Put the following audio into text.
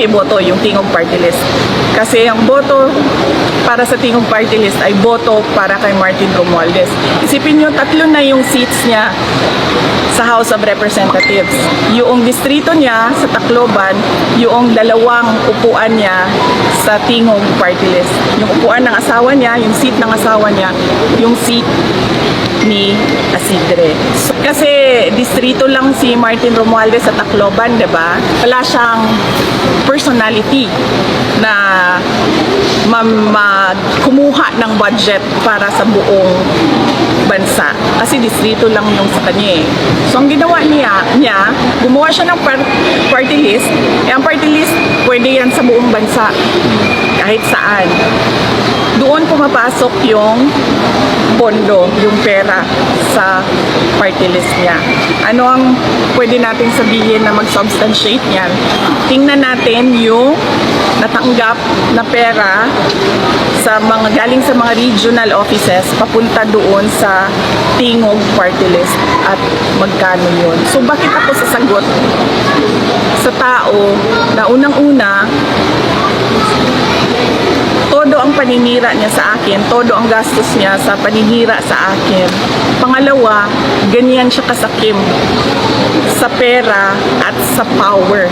iboto yung Tingog Party List. Kasi ang boto para sa Tingog Party List ay boto para kay Martin Romualdez. Isipin nyo, 3 na yung seats niya sa House of Representatives. Yung distrito niya sa Tacloban, yung 2 upuan niya sa Tingog Party List. Yung upuan ng asawa niya, yung seat ng asawa niya, yung seat ni Isidre. So, kasi distrito lang si Martin Romualdez sa Tacloban, 'di ba? Wala siyang personality na kumuha ng budget para sa buong bansa. Kasi distrito lang yung sa kanya eh. So ang ginawa niya gumawa siya ng party list. Eh, ang party list, pwede yan sa buong bansa. Kahit saan. Doon pumapasok yung pondo, yung pera sa party list niya. Ano ang pwede natin sabihin na mag-substantiate niyan? Tingnan natin yung natanggap na pera sa galing sa mga regional offices papunta doon sa Tingog Party List at magkano yun. So bakit ako sasagot sa tao na unang-una todo ang paninira niya sa akin, todo ang gastos niya sa paninira sa akin. Pangalawa, ganyan siya kasakim sa pera at sa power.